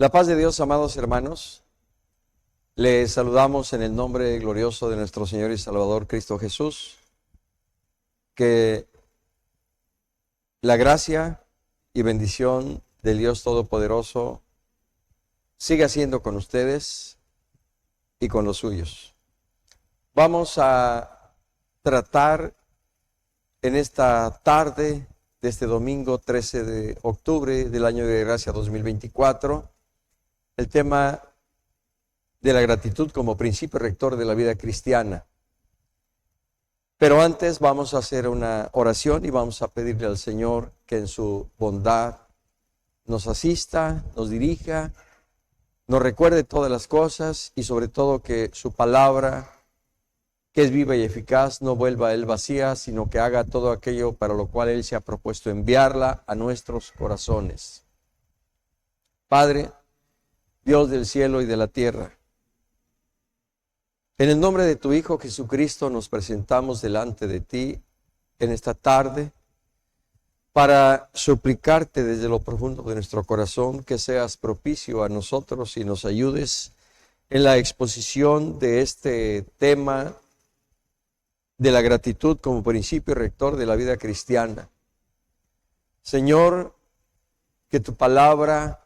La paz de Dios, amados hermanos, les saludamos en el nombre glorioso de nuestro Señor y Salvador Cristo Jesús. Que la gracia y bendición del Dios Todopoderoso siga siendo con ustedes y con los suyos. Vamos a tratar en esta tarde de este domingo 13 de octubre del año de gracia 2024, el tema de la gratitud como principio rector de la vida cristiana. Pero antes vamos a hacer una oración y vamos a pedirle al Señor que en su bondad nos asista, nos dirija, nos recuerde todas las cosas y sobre todo que su palabra, que es viva y eficaz, no vuelva a él vacía, sino que haga todo aquello para lo cual él se ha propuesto enviarla a nuestros corazones. Padre, Dios del cielo y de la tierra, en el nombre de tu Hijo Jesucristo nos presentamos delante de ti en esta tarde para suplicarte desde lo profundo de nuestro corazón que seas propicio a nosotros y nos ayudes en la exposición de este tema de la gratitud como principio rector de la vida cristiana. Señor, que tu palabra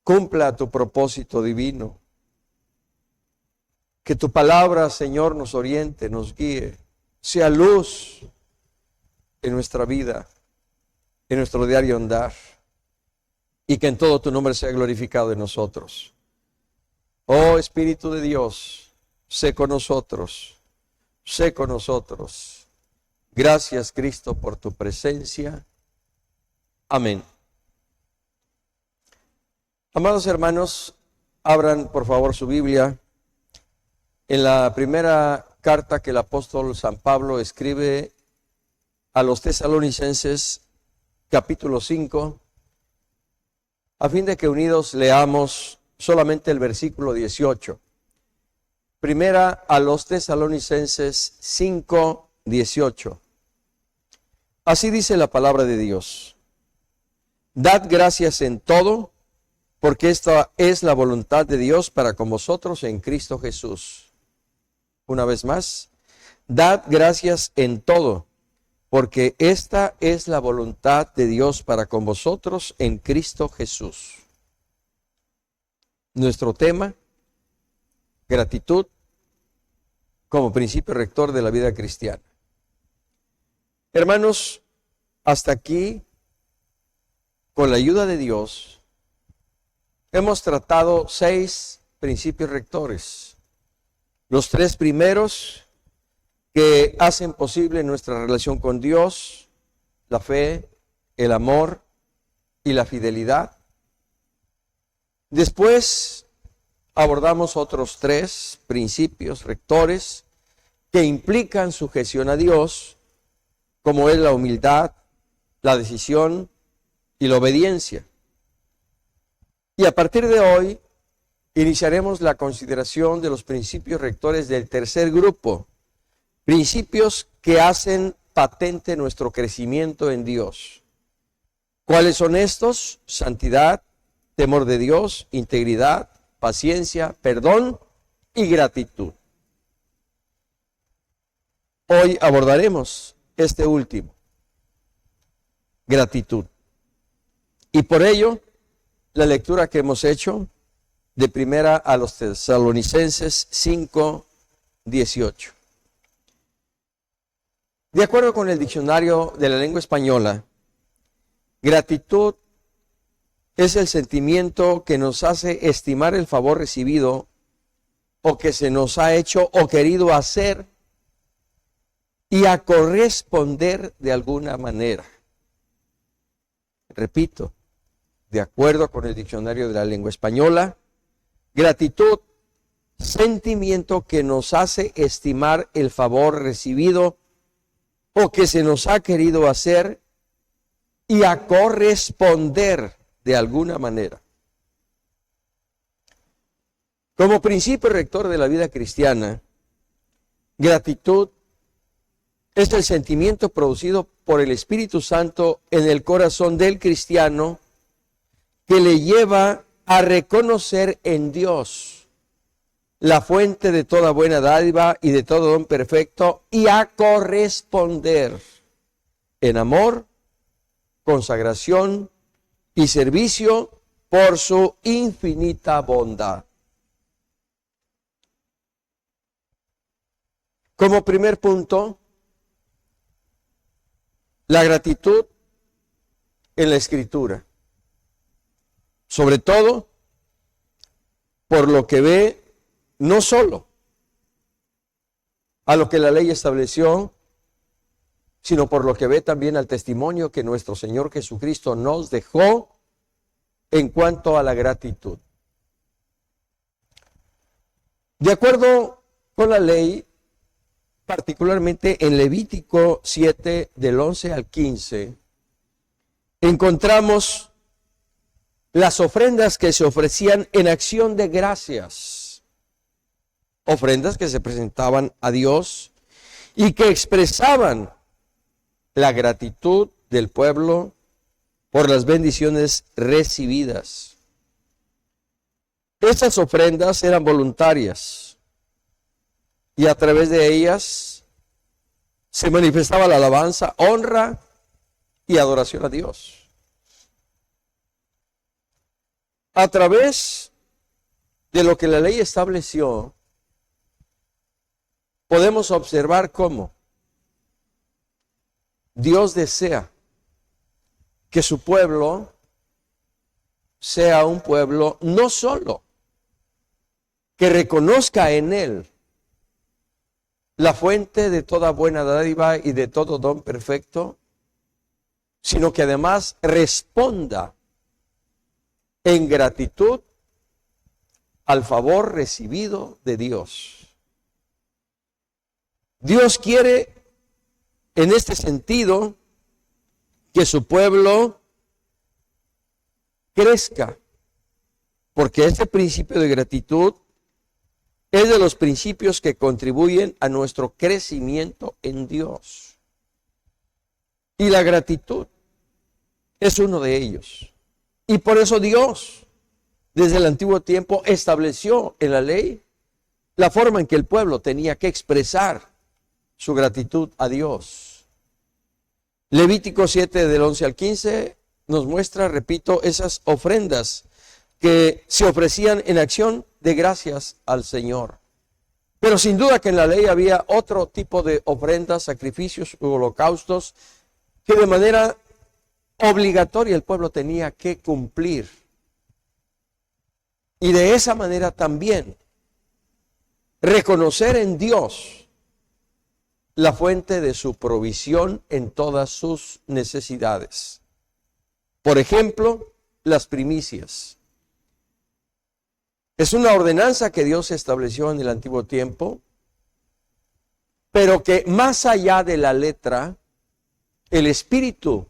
cumpla tu propósito divino. Que tu palabra, Señor, nos oriente, nos guíe, sea luz en nuestra vida, en nuestro diario andar, y que en todo tu nombre sea glorificado en nosotros. Oh Espíritu de Dios, sé con nosotros, sé con nosotros. Gracias, Cristo, por tu presencia. Amén. Amados hermanos, abran por favor su Biblia en la primera carta que el apóstol San Pablo escribe a los tesalonicenses, capítulo 5, a fin de que unidos leamos solamente el versículo 18. Primera a los tesalonicenses 5, 18. Así dice la palabra de Dios: Dad gracias en todo, porque esta es la voluntad de Dios para con vosotros en Cristo Jesús. Una vez más, dad gracias en todo, porque esta es la voluntad de Dios para con vosotros en Cristo Jesús. Nuestro tema, gratitud como principio rector de la vida cristiana. Hermanos, hasta aquí, con la ayuda de Dios, hemos tratado 6 principios rectores. Los 3 primeros que hacen posible nuestra relación con Dios: la fe, el amor y la fidelidad. Después abordamos otros 3 principios rectores que implican sujeción a Dios, como es la humildad, la decisión y la obediencia. Y a partir de hoy iniciaremos la consideración de los principios rectores del tercer grupo, principios que hacen patente nuestro crecimiento en Dios. ¿Cuáles son estos? Santidad, temor de Dios, integridad, paciencia, perdón y gratitud. Hoy abordaremos este último, gratitud. Y por ello, la lectura que hemos hecho de primera a los tesalonicenses 5, 18. De acuerdo con el diccionario de la lengua española, gratitud es el sentimiento que nos hace estimar el favor recibido o que se nos ha hecho o querido hacer y a corresponder de alguna manera. Repito, de acuerdo con el diccionario de la lengua española, gratitud, sentimiento que nos hace estimar el favor recibido o que se nos ha querido hacer y a corresponder de alguna manera. Como principio rector de la vida cristiana, gratitud es el sentimiento producido por el Espíritu Santo en el corazón del cristiano que le lleva a reconocer en Dios la fuente de toda buena dádiva y de todo don perfecto, y a corresponder en amor, consagración y servicio por su infinita bondad. Como primer punto, la gratitud en la Escritura, sobre todo por lo que ve no solo a lo que la ley estableció, sino por lo que ve también al testimonio que nuestro Señor Jesucristo nos dejó en cuanto a la gratitud. De acuerdo con la ley, particularmente en Levítico 7, del 11 al 15, encontramos las ofrendas que se ofrecían en acción de gracias, ofrendas que se presentaban a Dios y que expresaban la gratitud del pueblo por las bendiciones recibidas. Estas ofrendas eran voluntarias y a través de ellas se manifestaba la alabanza, honra y adoración a Dios. A través de lo que la ley estableció, podemos observar cómo Dios desea que su pueblo sea un pueblo no solo que reconozca en Él la fuente de toda buena dádiva y de todo don perfecto, sino que además responda en gratitud al favor recibido de Dios. Dios quiere, en este sentido, que su pueblo crezca, porque este principio de gratitud es de los principios que contribuyen a nuestro crecimiento en Dios. Y la gratitud es uno de ellos. Y por eso Dios, desde el antiguo tiempo, estableció en la ley la forma en que el pueblo tenía que expresar su gratitud a Dios. Levítico 7, del 11 al 15, nos muestra, repito, esas ofrendas que se ofrecían en acción de gracias al Señor. Pero sin duda que en la ley había otro tipo de ofrendas, sacrificios u holocaustos que de manera obligatoria el pueblo tenía que cumplir. Y de esa manera también reconocer en Dios la fuente de su provisión en todas sus necesidades. Por ejemplo, las primicias. Es una ordenanza que Dios estableció en el antiguo tiempo, pero que más allá de la letra, el espíritu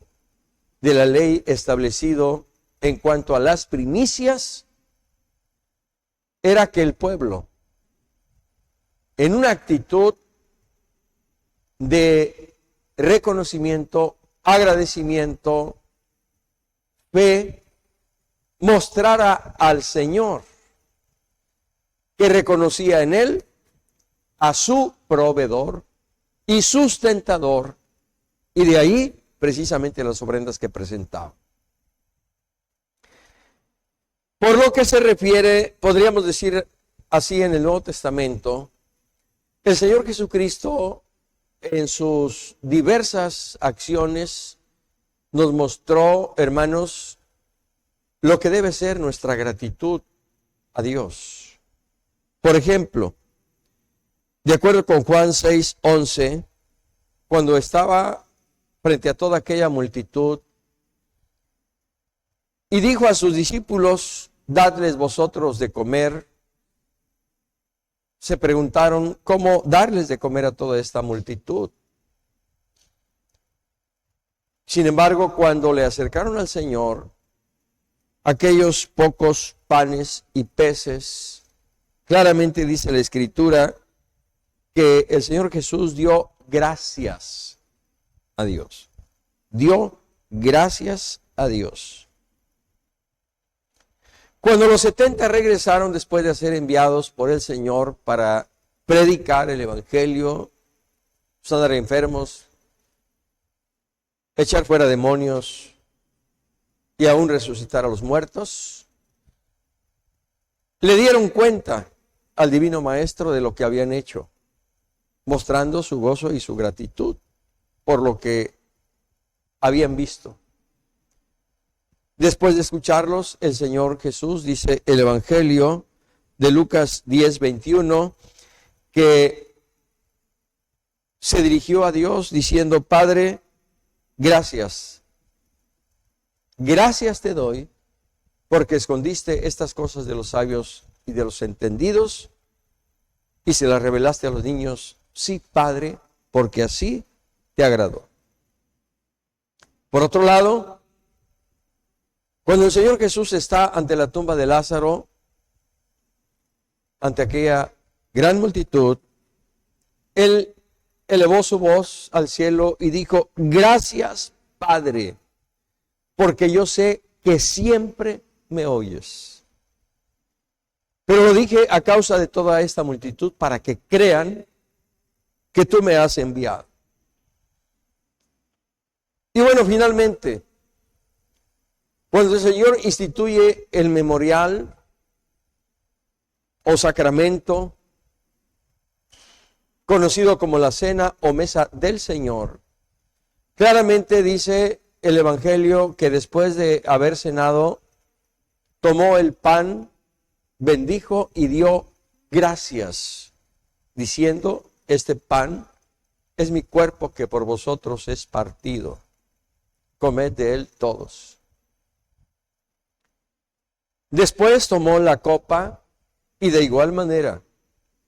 de la ley establecido en cuanto a las primicias era que el pueblo, en una actitud de reconocimiento, agradecimiento, fe, mostrara al Señor que reconocía en Él a su proveedor y sustentador, y de ahí precisamente las ofrendas que presentaba. Por lo que se refiere, podríamos decir así en el Nuevo Testamento, el Señor Jesucristo en sus diversas acciones nos mostró, hermanos, lo que debe ser nuestra gratitud a Dios. Por ejemplo, de acuerdo con Juan 6:11, cuando estaba frente a toda aquella multitud y dijo a sus discípulos, dadles vosotros de comer, se preguntaron cómo darles de comer a toda esta multitud. Sin embargo, cuando le acercaron al Señor aquellos pocos panes y peces, claramente dice la Escritura que el Señor Jesús dio gracias a Dios. Dio gracias a Dios. Cuando los 70 regresaron después de ser enviados por el Señor para predicar el Evangelio, sanar enfermos, echar fuera demonios y aún resucitar a los muertos, le dieron cuenta al Divino Maestro de lo que habían hecho, mostrando su gozo y su gratitud por lo que habían visto. Después de escucharlos, el Señor Jesús dice el Evangelio de Lucas 10:21, que se dirigió a Dios diciendo: Padre, gracias. Gracias te doy porque escondiste estas cosas de los sabios y de los entendidos y se las revelaste a los niños. Sí, Padre, porque así te agradó. Por otro lado, cuando el Señor Jesús está ante la tumba de Lázaro, ante aquella gran multitud, Él elevó su voz al cielo y dijo: gracias, Padre, porque yo sé que siempre me oyes. Pero lo dije a causa de toda esta multitud para que crean que tú me has enviado. Y bueno, finalmente, cuando el Señor instituye el memorial o sacramento, conocido como la cena o mesa del Señor, claramente dice el Evangelio que después de haber cenado, tomó el pan, bendijo y dio gracias, diciendo: este pan es mi cuerpo que por vosotros es partido. Comed de él todos. Después tomó la copa y de igual manera,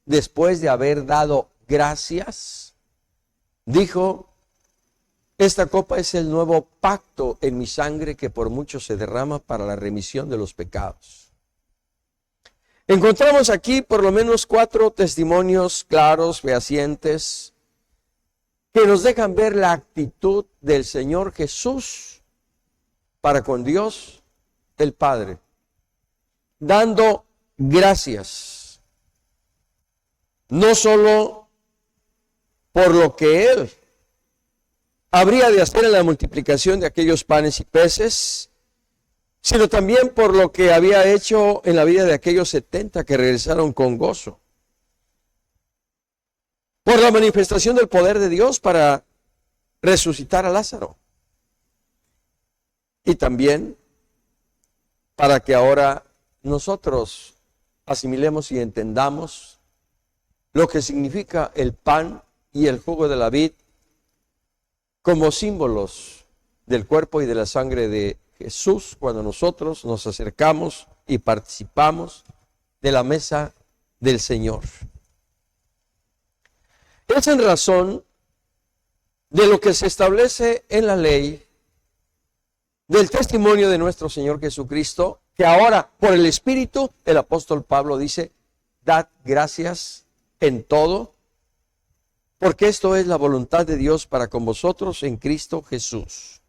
después de haber dado gracias, dijo: esta copa es el nuevo pacto en mi sangre que por mucho se derrama para la remisión de los pecados. Encontramos aquí por lo menos 4 testimonios claros, fehacientes, que nos dejan ver la actitud del Señor Jesús para con Dios el Padre, dando gracias, no solo por lo que Él habría de hacer en la multiplicación de aquellos panes y peces, sino también por lo que había hecho en la vida de aquellos 70 que regresaron con gozo. Por la manifestación del poder de Dios para resucitar a Lázaro. Y también para que ahora nosotros asimilemos y entendamos lo que significa el pan y el jugo de la vid como símbolos del cuerpo y de la sangre de Jesús cuando nosotros nos acercamos y participamos de la mesa del Señor. Es en razón de lo que se establece en la ley, del testimonio de nuestro Señor Jesucristo, que ahora por el Espíritu el apóstol Pablo dice: dad gracias en todo, porque esto es la voluntad de Dios para con vosotros en Cristo Jesús.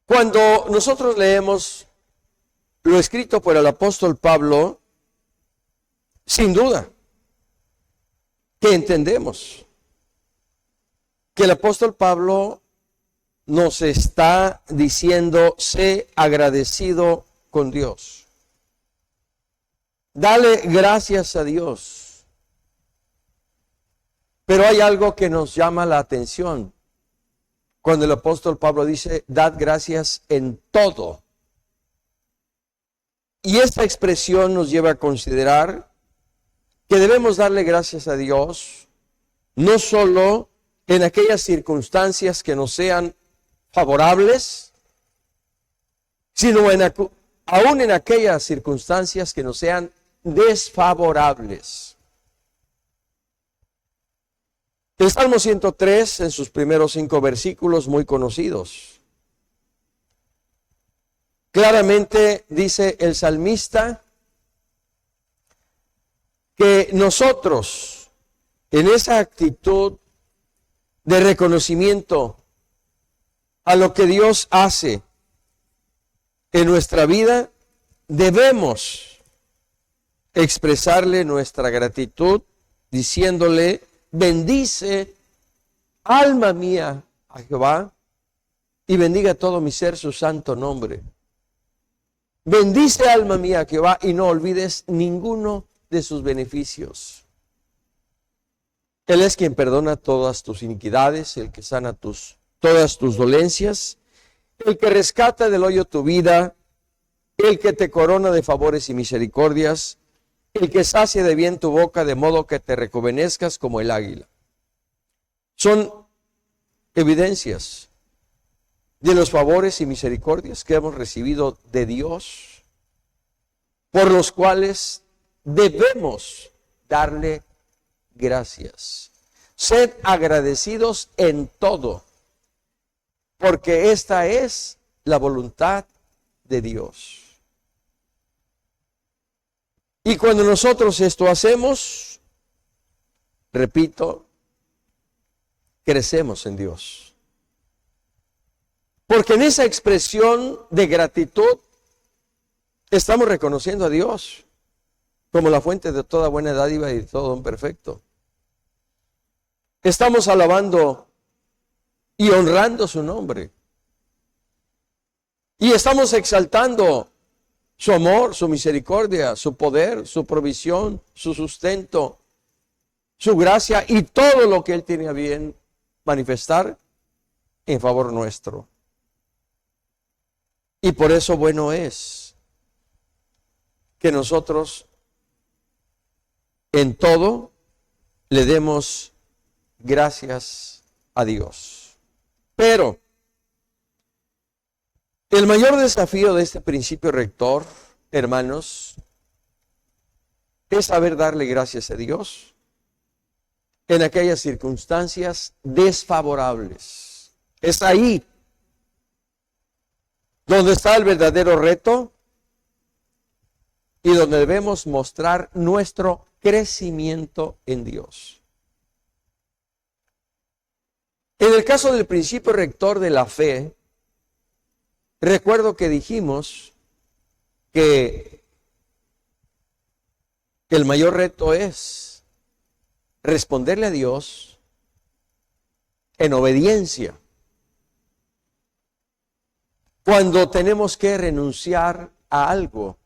Cuando nosotros leemos lo escrito por el apóstol Pablo, sin duda que entendemos que el apóstol Pablo nos está diciendo: sé agradecido con Dios. Dale gracias a Dios. Pero hay algo que nos llama la atención cuando el apóstol Pablo dice: dad gracias en todo. Y esta expresión nos lleva a considerar que debemos darle gracias a Dios, no solo en aquellas circunstancias que nos sean favorables, sino aún en aquellas circunstancias que nos sean desfavorables. El Salmo 103, en sus primeros 5 versículos muy conocidos, claramente dice el salmista que nosotros, en esa actitud de reconocimiento a lo que Dios hace en nuestra vida debemos expresarle nuestra gratitud diciéndole: bendice, alma mía, a Jehová, y bendiga todo mi ser su santo nombre. Bendice, alma mía, a Jehová, y no olvides ninguno de sus beneficios. Él es quien perdona todas tus iniquidades, el que sana todas tus dolencias, el que rescata del hoyo tu vida, el que te corona de favores y misericordias, el que sacia de bien tu boca, de modo que te rejuvenezcas como el águila. Son evidencias de los favores y misericordias que hemos recibido de Dios, por los cuales debemos darle gracias. Sed agradecidos en todo, porque esta es la voluntad de Dios. Y cuando nosotros esto hacemos, repito, crecemos en Dios. Porque en esa expresión de gratitud estamos reconociendo a Dios como la fuente de toda buena dádiva y de todo don perfecto. Estamos alabando y honrando su nombre. Y estamos exaltando su amor, su misericordia, su poder, su provisión, su sustento, su gracia y todo lo que Él tiene a bien manifestar en favor nuestro. Y por eso bueno es que nosotros en todo le demos gracias a Dios. Pero el mayor desafío de este principio rector, hermanos, es saber darle gracias a Dios en aquellas circunstancias desfavorables. Es ahí donde está el verdadero reto y donde debemos mostrar nuestro crecimiento en Dios. En el caso del principio rector de la fe, recuerdo que dijimos que el mayor reto es responderle a Dios en obediencia. Cuando tenemos que renunciar a algo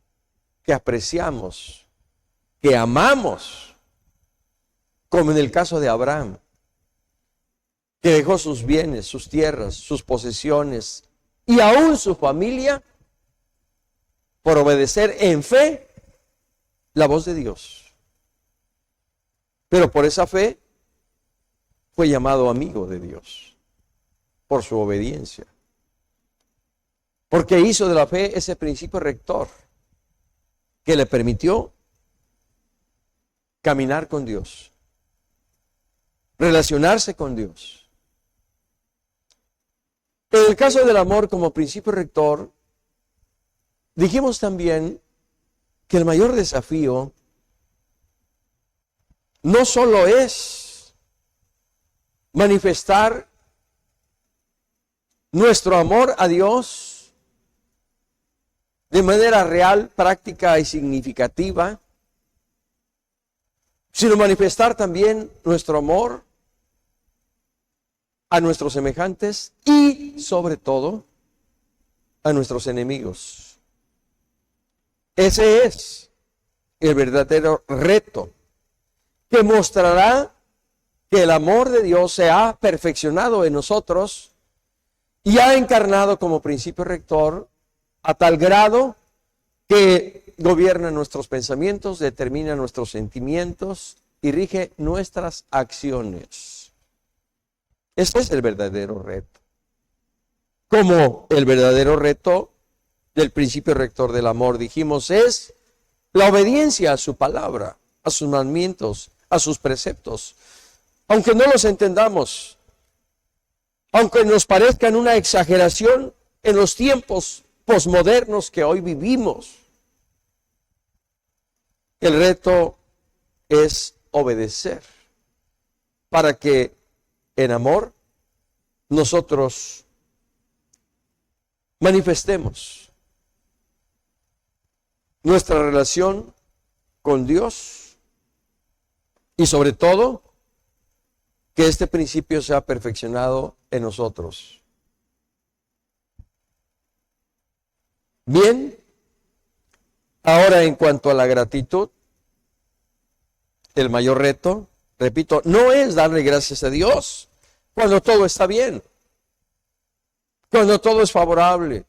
que apreciamos, que amamos, como en el caso de Abraham, que dejó sus bienes, sus tierras, sus posesiones y aún su familia por obedecer en fe la voz de Dios. Pero por esa fe fue llamado amigo de Dios, por su obediencia. Porque hizo de la fe ese principio rector que le permitió caminar con Dios, relacionarse con Dios. En el caso del amor como principio rector, dijimos también que el mayor desafío no solo es manifestar nuestro amor a Dios de manera real, práctica y significativa, sino manifestar también nuestro amor a nuestros semejantes y, sobre todo, a nuestros enemigos. Ese es el verdadero reto que mostrará que el amor de Dios se ha perfeccionado en nosotros y ha encarnado como principio rector a tal grado que gobierna nuestros pensamientos, determina nuestros sentimientos y rige nuestras acciones. Ese es el verdadero reto. Como el verdadero reto del principio rector del amor, dijimos, es la obediencia a su palabra, a sus mandamientos, a sus preceptos. Aunque no los entendamos, aunque nos parezcan una exageración en los tiempos posmodernos que hoy vivimos, el reto es obedecer para que en amor nosotros manifestemos nuestra relación con Dios y sobre todo que este principio sea perfeccionado en nosotros. Bien, ahora en cuanto a la gratitud, el mayor reto, repito, no es darle gracias a Dios cuando todo está bien, cuando todo es favorable,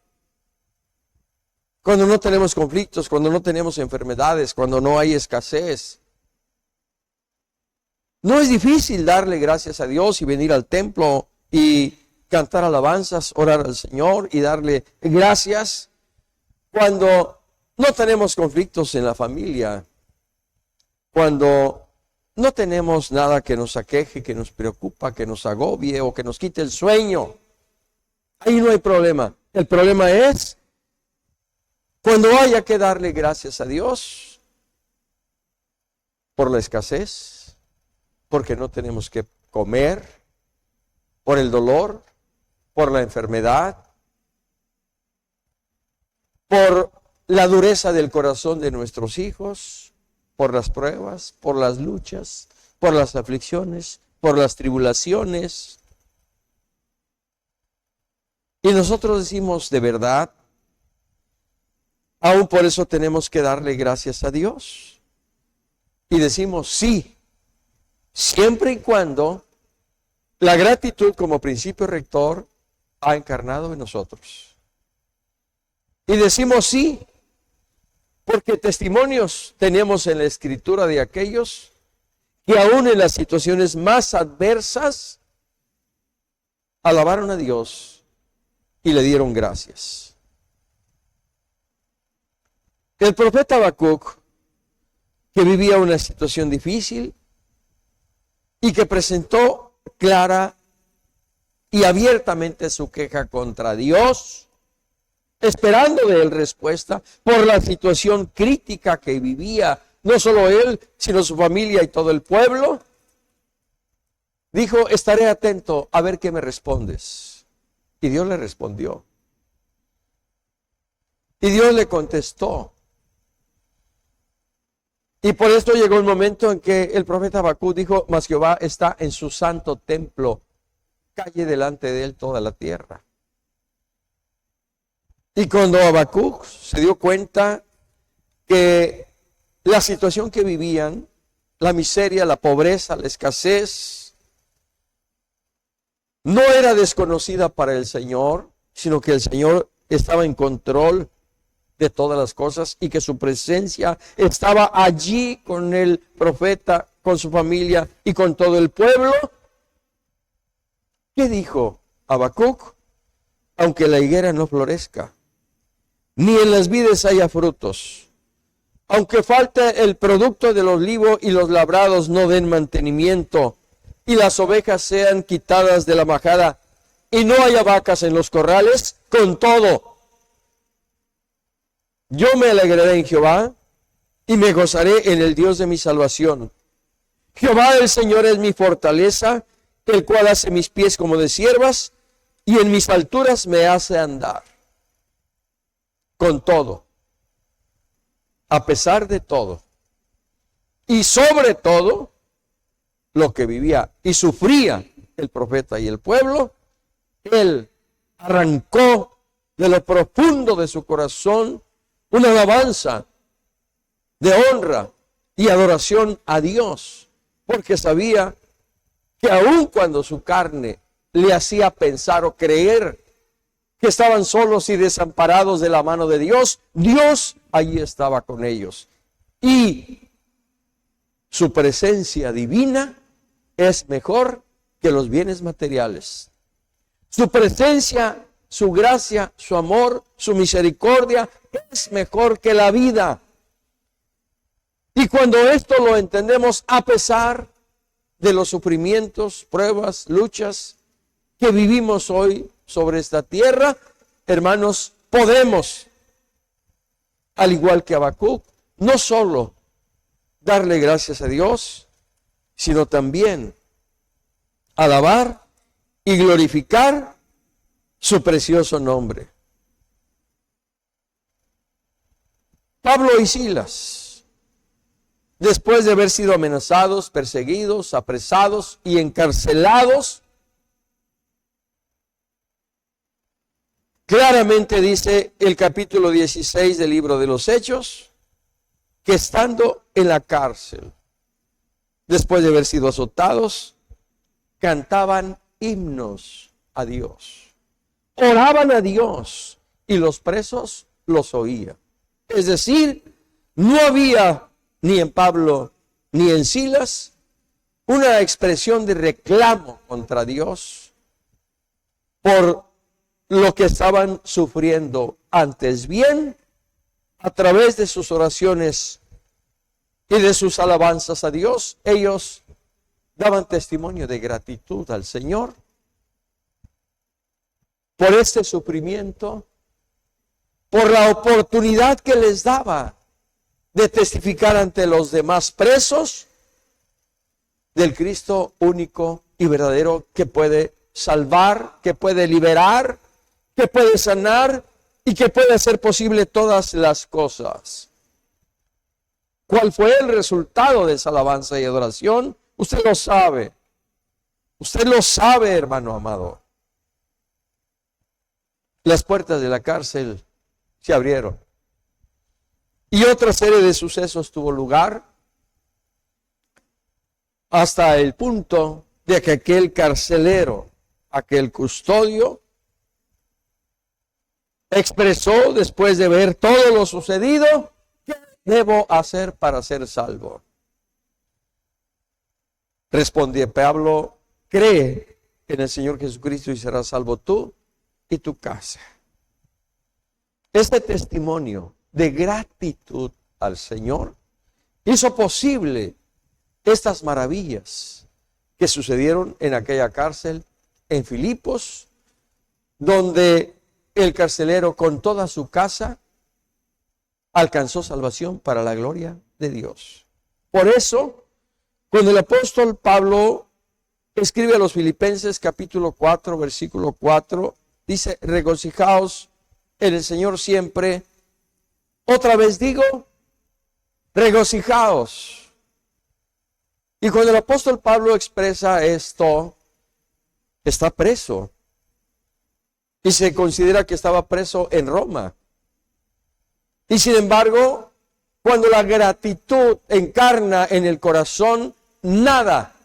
cuando no tenemos conflictos, cuando no tenemos enfermedades, cuando no hay escasez. No es difícil darle gracias a Dios y venir al templo y cantar alabanzas, orar al Señor y darle gracias cuando no tenemos conflictos en la familia, cuando no tenemos nada que nos aqueje, que nos preocupa, que nos agobie o que nos quite el sueño. Ahí no hay problema. El problema es cuando haya que darle gracias a Dios por la escasez, porque no tenemos que comer, por el dolor, por la enfermedad, por la dureza del corazón de nuestros hijos, por las pruebas, por las luchas, por las aflicciones, por las tribulaciones. Y nosotros decimos, de verdad, aún por eso tenemos que darle gracias a Dios. Y decimos, sí, siempre y cuando la gratitud como principio rector ha encarnado en nosotros. Y decimos sí, porque testimonios tenemos en la Escritura de aquellos que aún en las situaciones más adversas alabaron a Dios y le dieron gracias. El profeta Habacuc, que vivía una situación difícil y que presentó clara y abiertamente su queja contra Dios, esperando de él respuesta por la situación crítica que vivía, no solo él, sino su familia y todo el pueblo, dijo, estaré atento a ver qué me respondes. Y Dios le respondió. Y Dios le contestó. Y por esto llegó el momento en que el profeta Habacuc dijo, mas Jehová está en su santo templo, calle delante de él toda la tierra. Y cuando Habacuc se dio cuenta que la situación que vivían, la miseria, la pobreza, la escasez, no era desconocida para el Señor, sino que el Señor estaba en control de todas las cosas y que su presencia estaba allí con el profeta, con su familia y con todo el pueblo. ¿Qué dijo Habacuc? Aunque la higuera no florezca, ni en las vides haya frutos, aunque falte el producto del olivo y los labrados no den mantenimiento, y las ovejas sean quitadas de la majada, y no haya vacas en los corrales, con todo, yo me alegraré en Jehová, y me gozaré en el Dios de mi salvación. Jehová el Señor es mi fortaleza, el cual hace mis pies como de ciervas, y en mis alturas me hace andar. Con todo, a pesar de todo, y sobre todo, lo que vivía y sufría el profeta y el pueblo, él arrancó de lo profundo de su corazón una alabanza de honra y adoración a Dios, porque sabía que aun cuando su carne le hacía pensar o creer que estaban solos y desamparados de la mano de Dios, Dios allí estaba con ellos. Y su presencia divina es mejor que los bienes materiales. Su presencia, su gracia, su amor, su misericordia es mejor que la vida. Y cuando esto lo entendemos, a pesar de los sufrimientos, pruebas, luchas que vivimos hoy sobre esta tierra, hermanos, podemos, al igual que Habacuc, no solo darle gracias a Dios, sino también alabar y glorificar su precioso nombre. Pablo y Silas, después de haber sido amenazados, perseguidos, apresados y encarcelados, claramente dice el capítulo 16 del libro de los Hechos, que estando en la cárcel, después de haber sido azotados, cantaban himnos a Dios, oraban a Dios y los presos los oían. Es decir, no había ni en Pablo ni en Silas una expresión de reclamo contra Dios por lo que estaban sufriendo. Antes bien, a través de sus oraciones y de sus alabanzas a Dios, ellos daban testimonio de gratitud al Señor por este sufrimiento, por la oportunidad que les daba de testificar ante los demás presos del Cristo único y verdadero, que puede salvar, que puede liberar, que puede sanar y que puede hacer posible todas las cosas. ¿Cuál fue el resultado de esa alabanza y adoración? Usted lo sabe. Usted lo sabe, hermano amado. Las puertas de la cárcel se abrieron. Y otra serie de sucesos tuvo lugar hasta el punto de que aquel carcelero, aquel custodio, expresó, después de ver todo lo sucedido, ¿qué debo hacer para ser salvo? Respondió Pablo: cree en el Señor Jesucristo y serás salvo tú y tu casa. Este testimonio de gratitud al Señor hizo posible estas maravillas que sucedieron en aquella cárcel en Filipos, donde el carcelero con toda su casa alcanzó salvación para la gloria de Dios. Por eso, cuando el apóstol Pablo escribe a los Filipenses capítulo 4, versículo 4, dice: regocijaos en el Señor siempre. Otra vez digo, regocijaos. Y cuando el apóstol Pablo expresa esto, está preso. Y se considera que estaba preso en Roma. Y sin embargo, cuando la gratitud encarna en el corazón, nada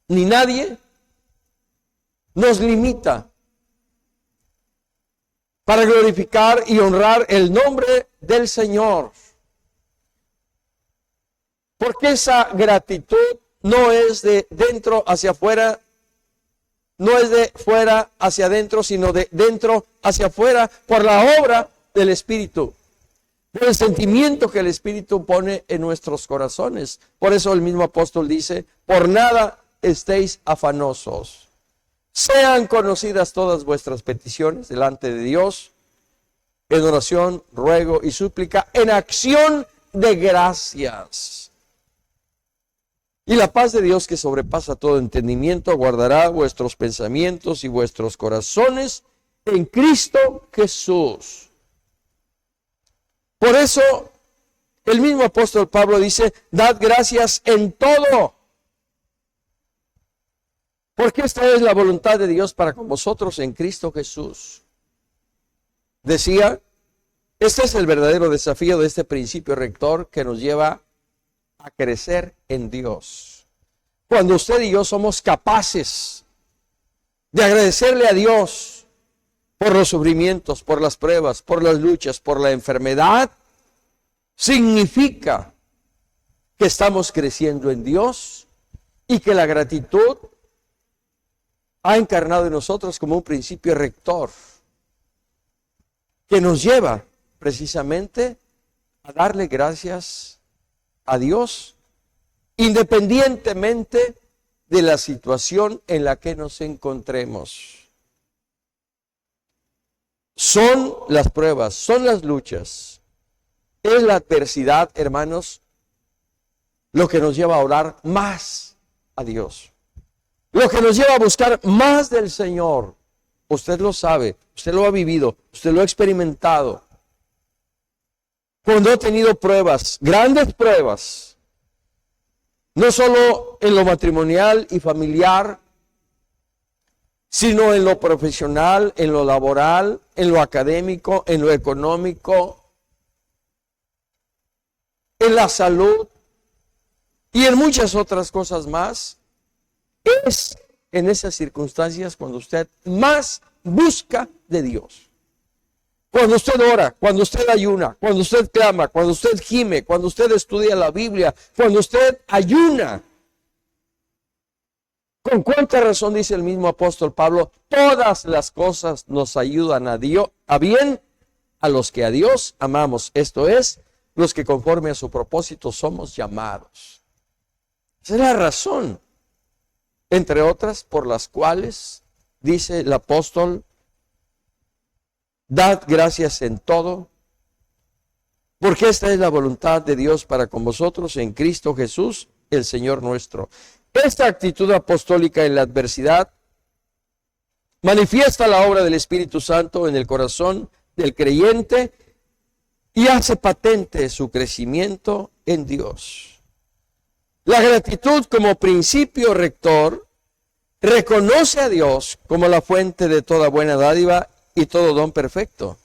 ni nadie nos limita para glorificar y honrar el nombre del Señor. Porque esa gratitud no es de dentro hacia afuera, no es de fuera hacia adentro, sino de dentro hacia afuera, por la obra del Espíritu, por el sentimiento que el Espíritu pone en nuestros corazones. Por eso el mismo apóstol dice: por nada estéis afanosos. Sean conocidas todas vuestras peticiones delante de Dios, en oración, ruego y súplica, en acción de gracias. Y la paz de Dios, que sobrepasa todo entendimiento, guardará vuestros pensamientos y vuestros corazones en Cristo Jesús. Por eso, el mismo apóstol Pablo dice: dad gracias en todo, porque esta es la voluntad de Dios para con vosotros en Cristo Jesús. Decía, este es el verdadero desafío de este principio rector que nos lleva a crecer en Dios. Cuando usted y yo somos capaces de agradecerle a Dios por los sufrimientos, por las pruebas, por las luchas, por la enfermedad, significa que estamos creciendo en Dios y que la gratitud ha encarnado en nosotros como un principio rector que nos lleva precisamente a darle gracias a Dios independientemente de la situación en la que nos encontremos. Son las pruebas, son las luchas, es la adversidad, hermanos, lo que nos lleva a orar más a Dios, lo que nos lleva a buscar más del Señor. Usted lo sabe, usted lo ha vivido, usted lo ha experimentado. cuando he tenido pruebas, grandes pruebas, no solo en lo matrimonial y familiar, sino en lo profesional, en lo laboral, en lo académico, en lo económico, en la salud y en muchas otras cosas más, es en esas circunstancias cuando usted más busca de Dios. Cuando usted ora, cuando usted ayuna, cuando usted clama, cuando usted gime, cuando usted estudia la Biblia, cuando usted ayuna. ¿Con cuánta razón dice el mismo apóstol Pablo? Todas las cosas nos ayudan a Dios, a bien, a los que a Dios amamos. Esto es, los que conforme a su propósito somos llamados. Esa es la razón, entre otras, por las cuales, dice el apóstol, dad gracias en todo, porque esta es la voluntad de Dios para con vosotros en Cristo Jesús, el Señor nuestro. Esta actitud apostólica en la adversidad manifiesta la obra del Espíritu Santo en el corazón del creyente y hace patente su crecimiento en Dios. La gratitud como principio rector reconoce a Dios como la fuente de toda buena dádiva y todo don perfecto.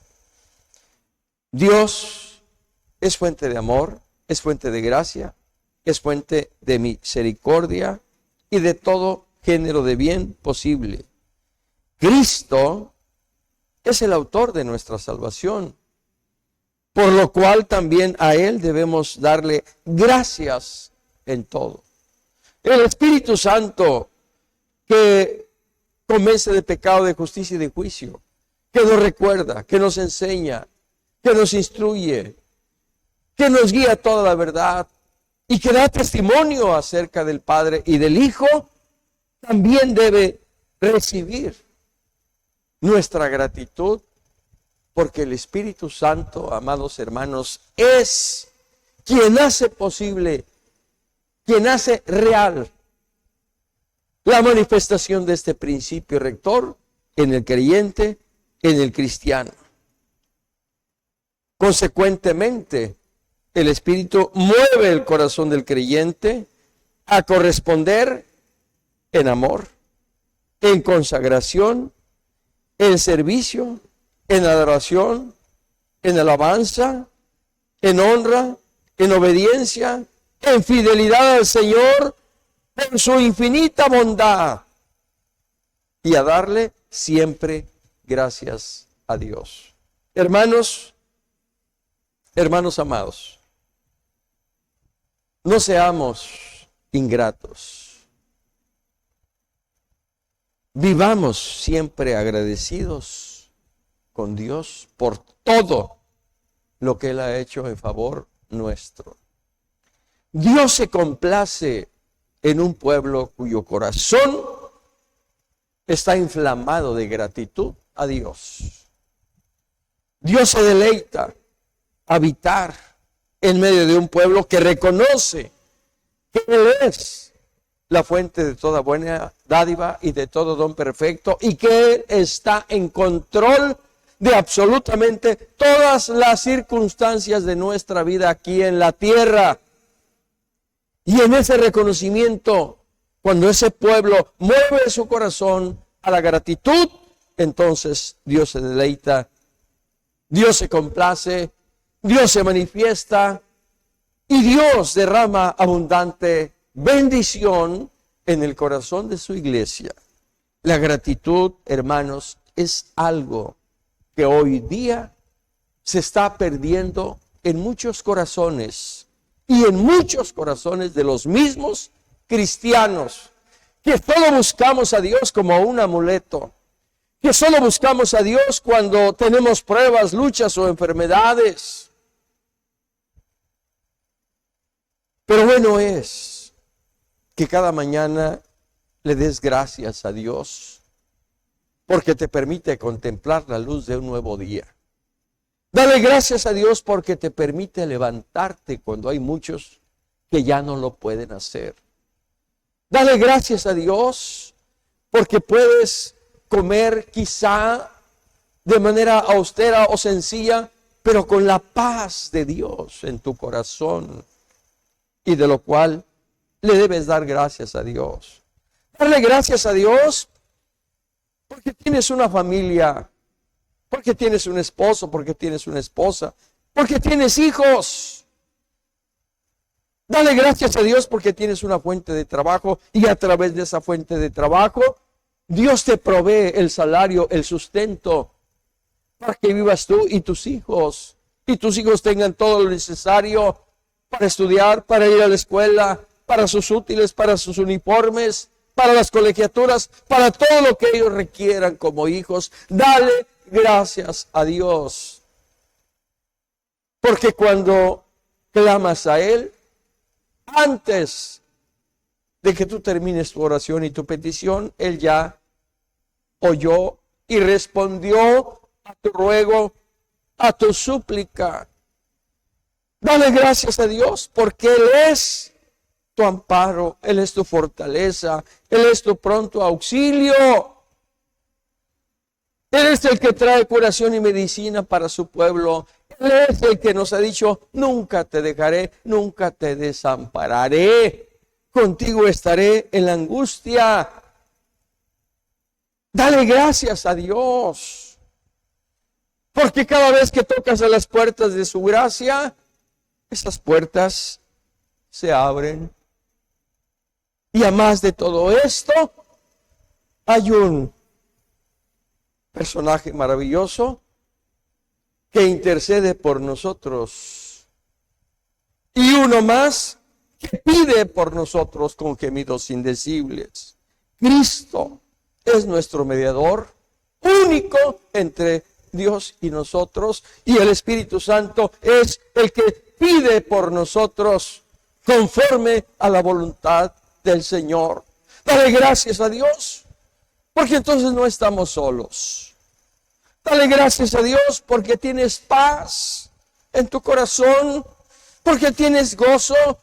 Dios es fuente de amor, es fuente de gracia, es fuente de misericordia y de todo género de bien posible. Cristo es el autor de nuestra salvación, por lo cual también a Él debemos darle gracias en todo. El Espíritu Santo que convence de pecado, de justicia y de juicio, que nos recuerda, que nos enseña, que nos instruye, que nos guía a toda la verdad y que da testimonio acerca del Padre y del Hijo, también debe recibir nuestra gratitud, porque el Espíritu Santo, amados hermanos, es quien hace posible, quien hace real la manifestación de este principio rector en el creyente, en el cristiano. Consecuentemente, el Espíritu mueve el corazón del creyente a corresponder en amor, en consagración, en servicio, en adoración, en alabanza, en honra, en obediencia, en fidelidad al Señor por su infinita bondad y a darle siempre gracias a Dios. Hermanos amados, no seamos ingratos. Vivamos siempre agradecidos con Dios por todo lo que Él ha hecho en favor nuestro. Dios se complace en un pueblo cuyo corazón está inflamado de gratitud a Dios. Dios se deleita habitar en medio de un pueblo que reconoce que Él es la fuente de toda buena dádiva y de todo don perfecto, y que Él está en control de absolutamente todas las circunstancias de nuestra vida aquí en la tierra. Y en ese reconocimiento, cuando ese pueblo mueve su corazón a la gratitud, entonces Dios se deleita, Dios se complace, Dios se manifiesta y Dios derrama abundante bendición en el corazón de su iglesia. La gratitud, hermanos, es algo que hoy día se está perdiendo en muchos corazones y en muchos corazones de los mismos cristianos, que solo buscamos a Dios como un amuleto, que solo buscamos a Dios cuando tenemos pruebas, luchas o enfermedades. Pero bueno es que cada mañana le des gracias a Dios porque te permite contemplar la luz de un nuevo día. Dale gracias a Dios porque te permite levantarte cuando hay muchos que ya no lo pueden hacer. Dale gracias a Dios porque puedes comer quizá de manera austera o sencilla, pero con la paz de Dios en tu corazón, y de lo cual le debes dar gracias a Dios. Darle gracias a Dios porque tienes una familia, porque tienes un esposo, porque tienes una esposa, porque tienes hijos. Dale gracias a Dios porque tienes una fuente de trabajo y a través de esa fuente de trabajo Dios te provee el salario, el sustento para que vivas tú y tus hijos tengan todo lo necesario para estudiar, para ir a la escuela, para sus útiles, para sus uniformes, para las colegiaturas, para todo lo que ellos requieran como hijos. Dale gracias a Dios. Porque cuando clamas a Él, antes de que tú termines tu oración y tu petición, Él ya oyó y respondió a tu ruego, a tu súplica. Dale gracias a Dios porque Él es tu amparo, Él es tu fortaleza, Él es tu pronto auxilio. Él es el que trae curación y medicina para su pueblo. Él es el que nos ha dicho, nunca te dejaré, nunca te desampararé. Contigo estaré en la angustia. Dale gracias a Dios. Porque cada vez que tocas a las puertas de su gracia, esas puertas se abren. Y además de todo esto, hay un personaje maravilloso que intercede por nosotros. Y uno más que pide por nosotros con gemidos indecibles. Cristo es nuestro mediador único entre Dios y nosotros, y el Espíritu Santo es el que pide por nosotros conforme a la voluntad del Señor. Dale gracias a Dios, porque entonces no estamos solos. Dale gracias a Dios porque tienes paz en tu corazón, porque tienes gozo,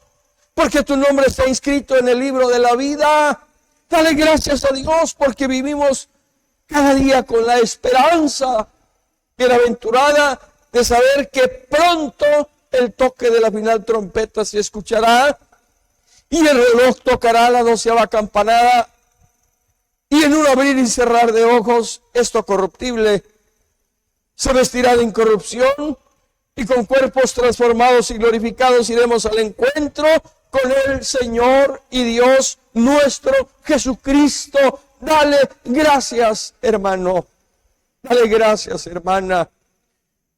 porque tu nombre está inscrito en el libro de la vida. Dale gracias a Dios porque vivimos cada día con la esperanza bienaventurada de saber que pronto el toque de la final trompeta se escuchará y el reloj tocará la 12ª campanada, y en un abrir y cerrar de ojos esto corruptible se vestirá de incorrupción, y con cuerpos transformados y glorificados iremos al encuentro con el Señor y Dios nuestro Jesucristo. Dale gracias, hermano. Dale gracias, hermana,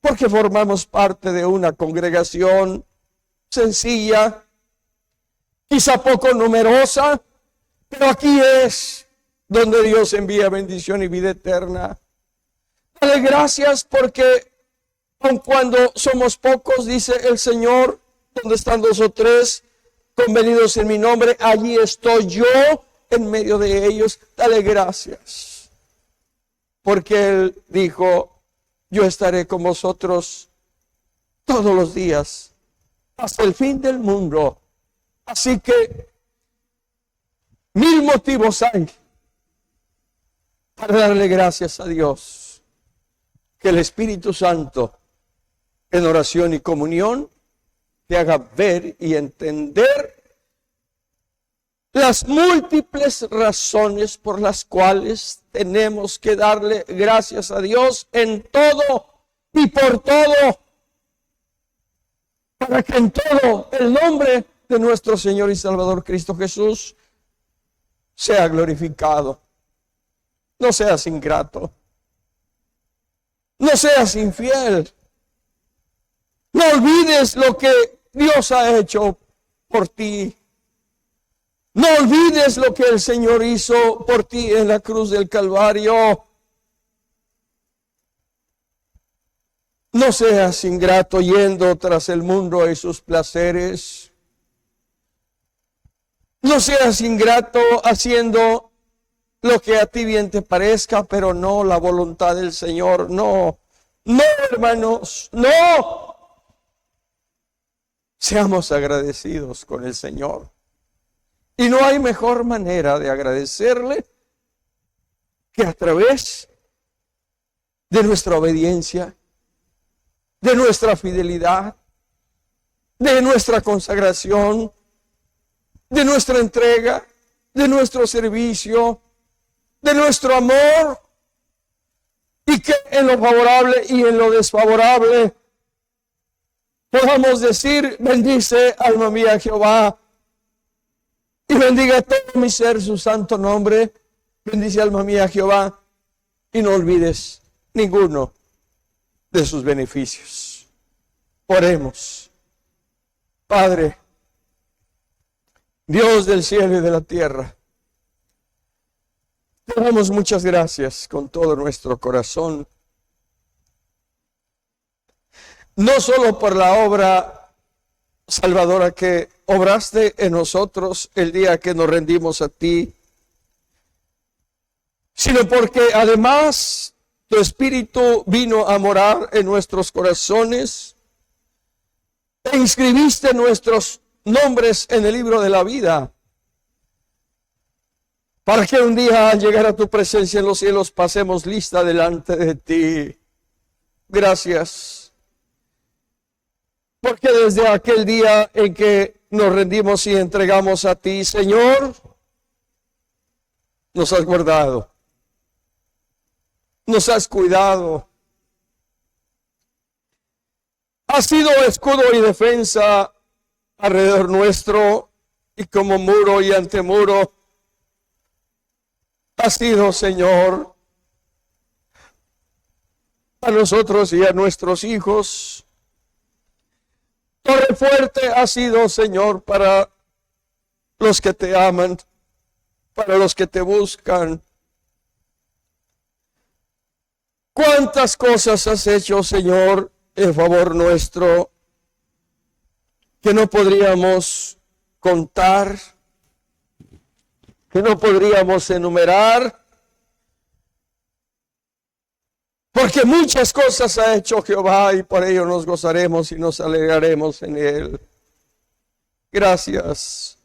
porque formamos parte de una congregación sencilla, quizá poco numerosa, pero aquí es donde Dios envía bendición y vida eterna. Dale gracias porque aun cuando somos pocos, dice el Señor, donde están 2 o 3 convenidos en mi nombre, allí estoy yo en medio de ellos. Dale gracias. Porque Él dijo, yo estaré con vosotros todos los días, hasta el fin del mundo. Así que 1000 motivos hay para darle gracias a Dios. Que el Espíritu Santo, en oración y comunión, te haga ver y entender las múltiples razones por las cuales tenemos que darle gracias a Dios en todo y por todo, para que en todo el nombre de nuestro Señor y Salvador Cristo Jesús sea glorificado. No seas ingrato, no seas infiel, no olvides lo que Dios ha hecho por ti. No olvides lo que el Señor hizo por ti en la cruz del Calvario. No seas ingrato yendo tras el mundo y sus placeres. No seas ingrato haciendo lo que a ti bien te parezca, pero no la voluntad del Señor. No, no, hermanos, no. Seamos agradecidos con el Señor. Y no hay mejor manera de agradecerle que a través de nuestra obediencia de nuestra fidelidad, de nuestra consagración, de nuestra entrega, de nuestro servicio, de nuestro amor, y que en lo favorable y en lo desfavorable podamos decir: bendice alma mía Jehová, y bendiga todo mi ser su santo nombre. Bendice alma mía Jehová, y no olvides ninguno de sus beneficios. Oremos. Padre, Dios del cielo y de la tierra, te damos muchas gracias con todo nuestro corazón, no solo por la obra salvadora que obraste en nosotros el día que nos rendimos a ti, sino porque además tu Espíritu vino a morar en nuestros corazones e inscribiste nuestros nombres en el libro de la vida, para que un día al llegar a tu presencia en los cielos pasemos lista delante de ti. Gracias, porque desde aquel día en que nos rendimos y entregamos a ti, Señor, nos has guardado, nos has cuidado, has sido escudo y defensa alrededor nuestro, y como muro y antemuro has sido, Señor, a nosotros y a nuestros hijos. Torre fuerte has sido, Señor, para los que te aman, para los que te buscan. ¿Cuántas cosas has hecho, Señor, en favor nuestro, que no podríamos contar, que no podríamos enumerar? Porque muchas cosas ha hecho Jehová, y por ello nos gozaremos y nos alegraremos en él. Gracias.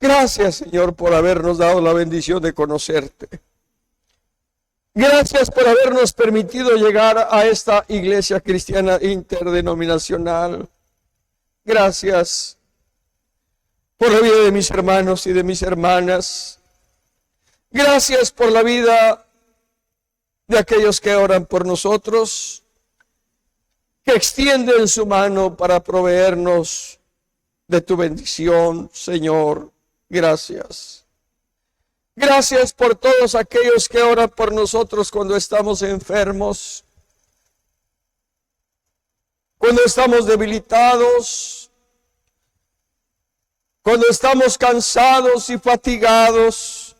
Gracias, Señor, por habernos dado la bendición de conocerte. Gracias por habernos permitido llegar a esta iglesia cristiana interdenominacional. Gracias por la vida de mis hermanos y de mis hermanas. Gracias por la vida de aquellos que oran por nosotros, que extienden su mano para proveernos de tu bendición, Señor. Gracias. Gracias por todos aquellos que oran por nosotros cuando estamos enfermos, cuando estamos debilitados, cuando estamos cansados y fatigados.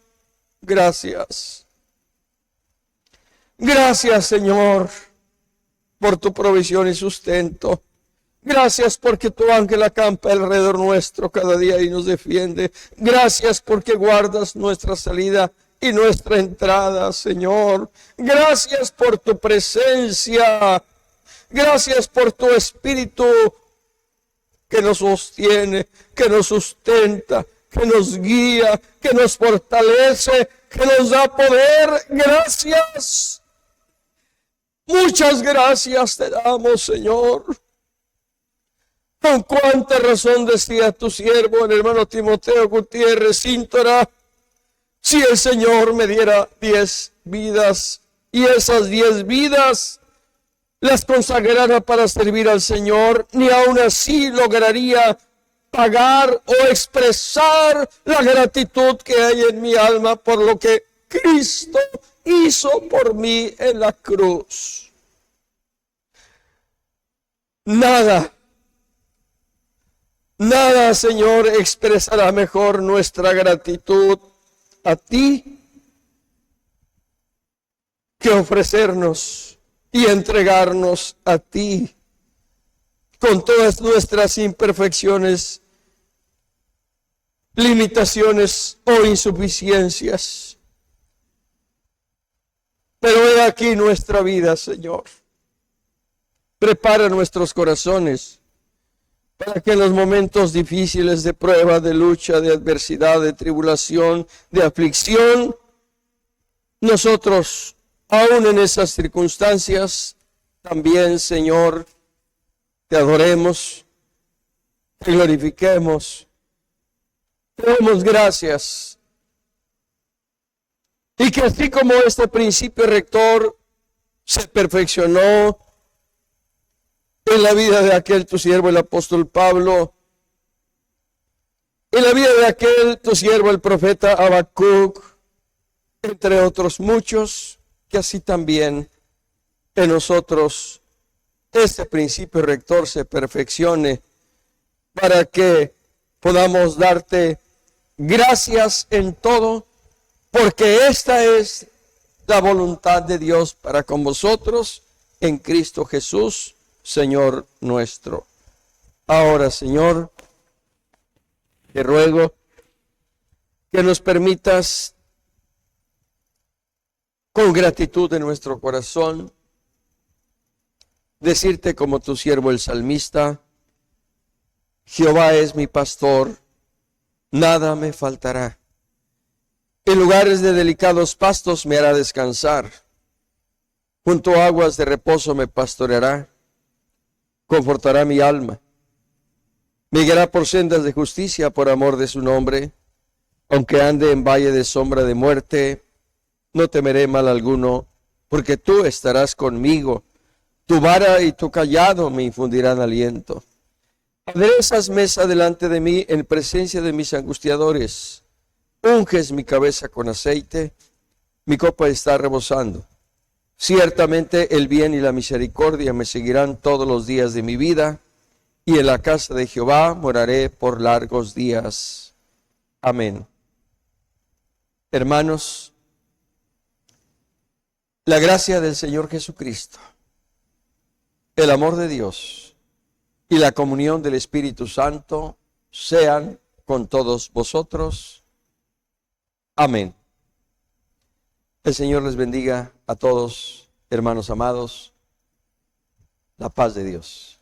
Gracias. Gracias, Señor, por tu provisión y sustento. Gracias porque tu ángel acampa alrededor nuestro cada día y nos defiende. Gracias porque guardas nuestra salida y nuestra entrada, Señor. Gracias por tu presencia. Gracias por tu Espíritu que nos sostiene, que nos sustenta, que nos guía, que nos fortalece, que nos da poder. Gracias. Muchas gracias te damos, Señor. Con cuánta razón decía tu siervo, el hermano Timoteo Gutiérrez Cíntora: si el Señor me diera 10 vidas, y esas 10 vidas las consagrara para servir al Señor, ni aún así lograría pagar o expresar la gratitud que hay en mi alma por lo que Cristo hizo por mí en la cruz. Nada, Señor, expresará mejor nuestra gratitud a ti que ofrecernos y entregarnos a ti con todas nuestras imperfecciones, limitaciones o insuficiencias. Pero he aquí nuestra vida, Señor. Prepara nuestros corazones para que en los momentos difíciles de prueba, de lucha, de adversidad, de tribulación, de aflicción, nosotros, aún en esas circunstancias también, Señor, te adoremos, te glorifiquemos, te damos gracias. Y que así como este principio rector se perfeccionó en la vida de aquel tu siervo, el apóstol Pablo, en la vida de aquel tu siervo, el profeta Habacuc, entre otros muchos, que así también en nosotros este principio rector se perfeccione para que podamos darte gracias en todo, porque esta es la voluntad de Dios para con vosotros en Cristo Jesús, Señor nuestro. Ahora, Señor, te ruego que nos permitas con gratitud en nuestro corazón decirte como tu siervo el salmista: Jehová es mi pastor, nada me faltará. En lugares de delicados pastos me hará descansar. Junto a aguas de reposo me pastoreará. Confortará mi alma. Me guiará por sendas de justicia por amor de su nombre. Aunque ande en valle de sombra de muerte, no temeré mal alguno, porque tú estarás conmigo. Tu vara y tu cayado me infundirán aliento. Aderezas mesa delante de mí en presencia de mis angustiadores. Unges mi cabeza con aceite, mi copa está rebosando. Ciertamente el bien y la misericordia me seguirán todos los días de mi vida, y en la casa de Jehová moraré por largos días. Amén. Hermanos, la gracia del Señor Jesucristo, el amor de Dios y la comunión del Espíritu Santo sean con todos vosotros. Amén. El Señor les bendiga a todos, hermanos amados. La paz de Dios.